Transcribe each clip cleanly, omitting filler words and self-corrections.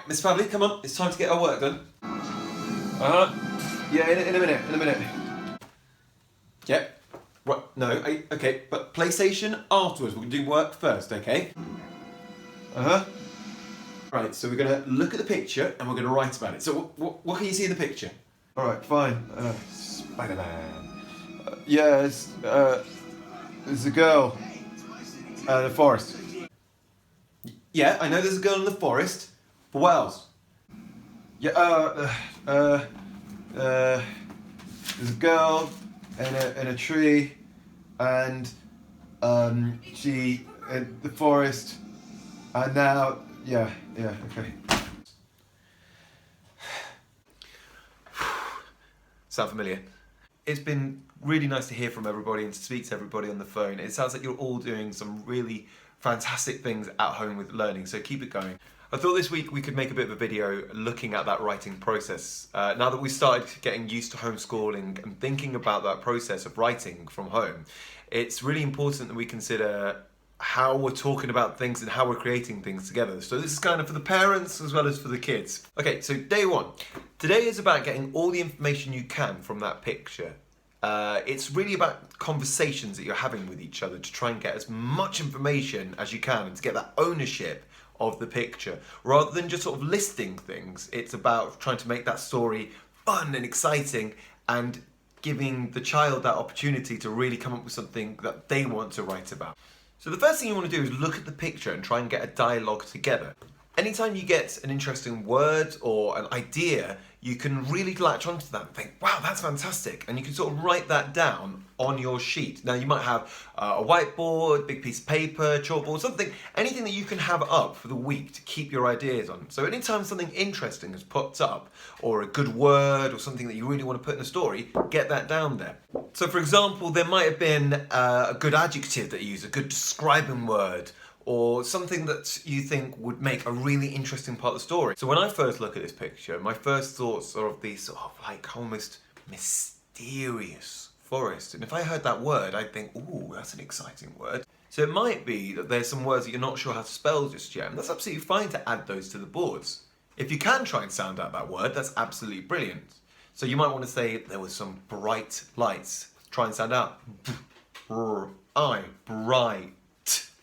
Miss Pavley, come on. It's time to get our work done. Yeah, in a minute. Yep. Right, no, okay, but PlayStation afterwards. We're going to do work first, okay? Right, so we're going to look at the picture and we're going to write about it. So what can you see in the picture? Alright, fine. Spider-Man. Yeah, there's a girl. The forest. Yeah, I know there's a girl in the forest, but what else? Yeah, there's a girl in a tree, and she in the forest, and now, yeah, okay. Sound familiar? It's been really nice to hear from everybody and to speak to everybody on the phone. It sounds like you're all doing some really fantastic things at home with learning, so keep it going. I thought this week we could make a bit of a video looking at that writing process. Now that we started getting used to homeschooling and thinking about that process of writing from home, it's really important that we consider how we're talking about things and how we're creating things together. So this is kind of for the parents as well as for the kids. Okay, so day one. Today is about getting all the information you can from that picture. It's really about conversations that you're having with each other to try and get as much information as you can and to get that ownership of the picture. Rather than just sort of listing things, it's about trying to make that story fun and exciting and giving the child that opportunity to really come up with something that they want to write about. So the first thing you want to do is look at the picture and try and get a dialogue together. Anytime you get an interesting word or an idea, you can really latch onto that and think, wow, that's fantastic. And you can sort of write that down on your sheet. Now you might have a whiteboard, big piece of paper, chalkboard, something, anything that you can have up for the week to keep your ideas on. So anytime something interesting has popped up, or a good word or something that you really want to put in a story, get that down there. So for example, there might have been a good adjective that you use, a good describing word, or something that you think would make a really interesting part of the story. So when I first look at this picture, my first thoughts are of these sort of like almost mysterious forest. And if I heard that word, I'd think, ooh, that's an exciting word. So it might be that there's some words that you're not sure how to spell just yet, and that's absolutely fine to add those to the boards. If you can try and sound out that word, that's absolutely brilliant. So you might want to say there was some bright lights. Try and sound out.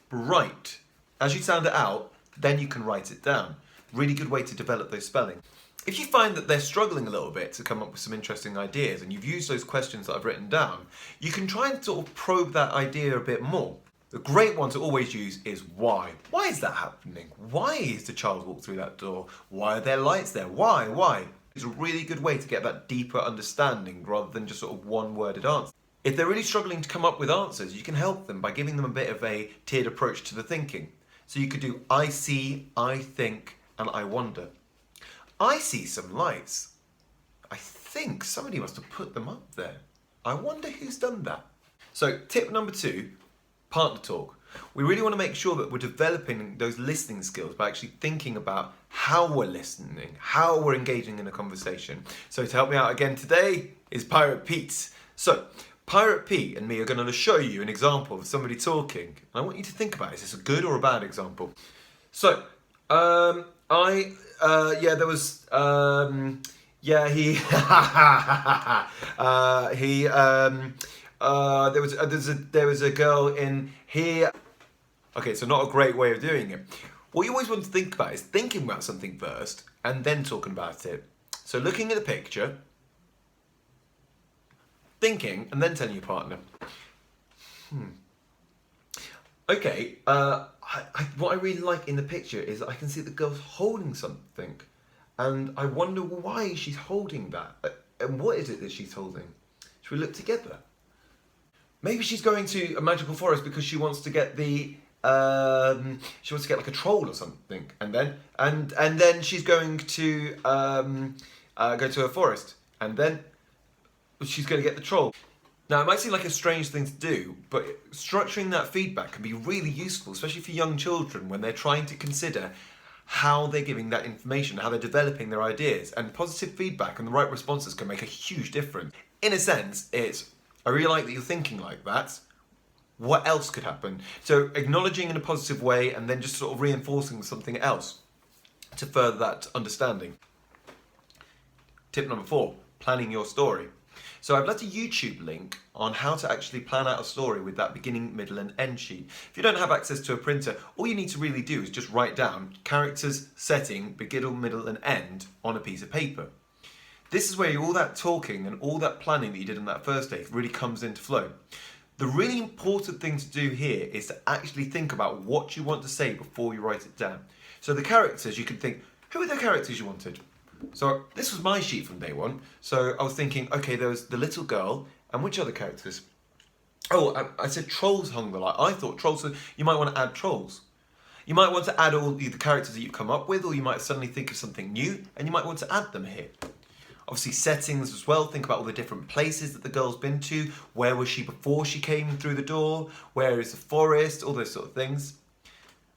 Bright. As you sound it out, then you can write it down. Really good way to develop those spelling. If you find that they're struggling a little bit to come up with some interesting ideas and you've used those questions that I've written down, you can try and sort of probe that idea a bit more. The great one to always use is why. Why is that happening? Why is the child walk through that door? Why are there lights there? Why? It's a really good way to get that deeper understanding rather than just sort of one-worded answer. If they're really struggling to come up with answers, you can help them by giving them a bit of a tiered approach to the thinking. So you could do I see, I think, and I wonder. I see some lights. I think somebody must have put them up there. I wonder who's done that. So tip number 2, partner talk. We really want to make sure that we're developing those listening skills by actually thinking about how we're listening, how we're engaging in a conversation. So to help me out again today is Pirate Pete. So Pirate Pete and me are going to show you an example of somebody talking. And I want you to think about, is this a good or a bad example? So, there was a girl in here. Okay, so not a great way of doing it. What you always want to think about is thinking about something first and then talking about it. So looking at the picture, thinking, and then telling your partner. Okay, what I really like in the picture is that I can see the girl's holding something. And I wonder why she's holding that. And what is it that she's holding? Should we look together? Maybe she's going to a magical forest because she wants to get the she wants to get like a troll or something, and then she's going to go to a forest, and then she's going to get the troll. Now it might seem like a strange thing to do, but structuring that feedback can be really useful, especially for young children when they're trying to consider how they're giving that information, how they're developing their ideas, and positive feedback and the right responses can make a huge difference. In a sense, it's, I really like that you're thinking like that. What else could happen? So acknowledging in a positive way and then just sort of reinforcing something else. to further that understanding. Tip number 4, planning your story. So I've left a YouTube link on how to actually plan out a story with that beginning, middle and end sheet. If you don't have access to a printer, all you need to really do is just write down characters, setting, beginning, middle and end on a piece of paper. This is where all that talking and all that planning that you did on that first day really comes into flow. The really important thing to do here is to actually think about what you want to say before you write it down. So the characters, you can think, who are the characters you wanted? So this was my sheet from day one. So I was thinking, okay, there was the little girl, and which other characters? Oh, I said trolls hung the light. I thought trolls, so you might want to add trolls. You might want to add all the characters that you've come up with, or you might suddenly think of something new, and you might want to add them here. Obviously settings as well, think about all the different places that the girl's been to, where was she before she came through the door, where is the forest, all those sort of things.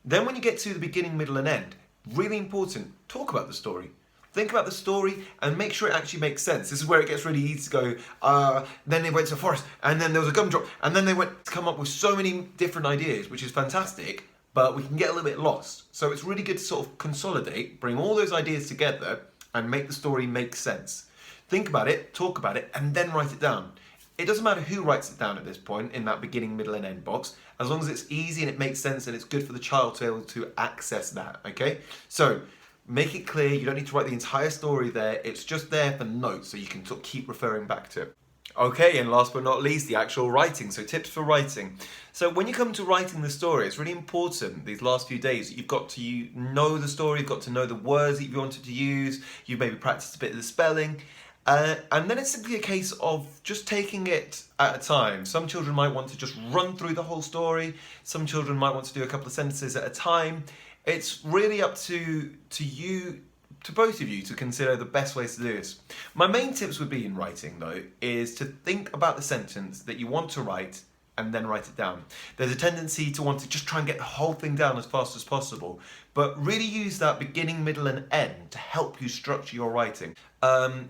Then when you get to the beginning, middle and end, really important, talk about the story. Think about the story and make sure it actually makes sense. This is where it gets really easy to go, then they went to a forest, and then there was a gumdrop, and then they went to come up with so many different ideas, which is fantastic, but we can get a little bit lost. So it's really good to sort of consolidate, bring all those ideas together, and make the story make sense. Think about it, talk about it, and then write it down. It doesn't matter who writes it down at this point in that beginning, middle, and end box, as long as it's easy and it makes sense and it's good for the child to be able to access that, okay? So, make it clear, you don't need to write the entire story there, it's just there for notes so you can sort of keep referring back to it. Okay, and last but not least, the actual writing. So tips for writing. So when you come to writing the story, it's really important these last few days that you've got to know the story, you've got to know the words that you wanted to use, you've maybe practiced a bit of the spelling, and then it's simply a case of just taking it at a time. Some children might want to just run through the whole story, some children might want to do a couple of sentences at a time. It's really up to you, to both of you, to consider the best ways to do this. My main tips would be in writing though, is to think about the sentence that you want to write and then write it down. There's a tendency to want to just try and get the whole thing down as fast as possible, but really use that beginning, middle and end to help you structure your writing.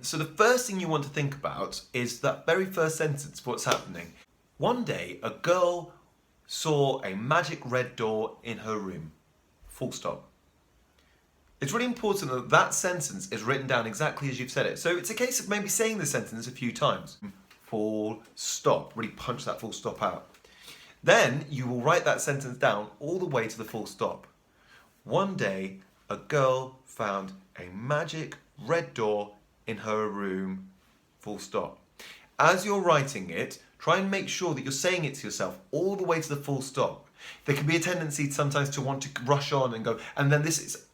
So the first thing you want to think about is that very first sentence, what's happening. One day, a girl saw a magic red door in her room. Full stop. It's really important that that sentence is written down exactly as you've said it. So it's a case of maybe saying the sentence a few times. Full stop. Really punch that full stop out. Then you will write that sentence down all the way to the full stop. One day, a girl found a magic red door in her room. Full stop. As you're writing it, try and make sure that you're saying it to yourself all the way to the full stop. There can be a tendency sometimes to want to rush on and go, and then this is,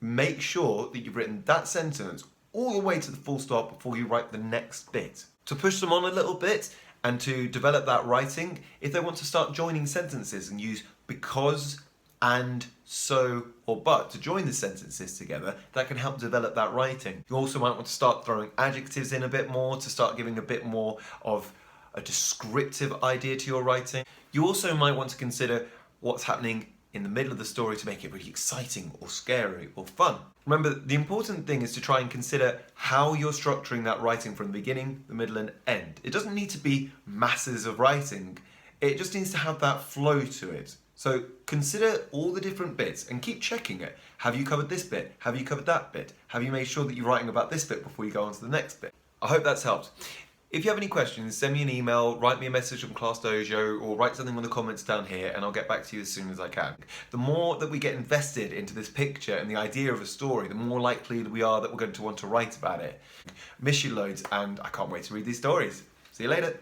make sure that you've written that sentence all the way to the full stop before you write the next bit. To push them on a little bit and to develop that writing, if they want to start joining sentences and use because, and, so, or but to join the sentences together, that can help develop that writing. You also might want to start throwing adjectives in a bit more to start giving a bit more of a descriptive idea to your writing. You also might want to consider what's happening in the middle of the story to make it really exciting or scary or fun. Remember, the important thing is to try and consider how you're structuring that writing from the beginning, the middle and end. It doesn't need to be masses of writing, it just needs to have that flow to it. So consider all the different bits and keep checking it. Have you covered this bit? Have you covered that bit? Have you made sure that you're writing about this bit before you go on to the next bit? I hope that's helped. If you have any questions, send me an email, write me a message on Class Dojo, or write something in the comments down here and I'll get back to you as soon as I can. The more that we get invested into this picture and the idea of a story, the more likely we are that we're going to want to write about it. Miss you loads and I can't wait to read these stories. See you later.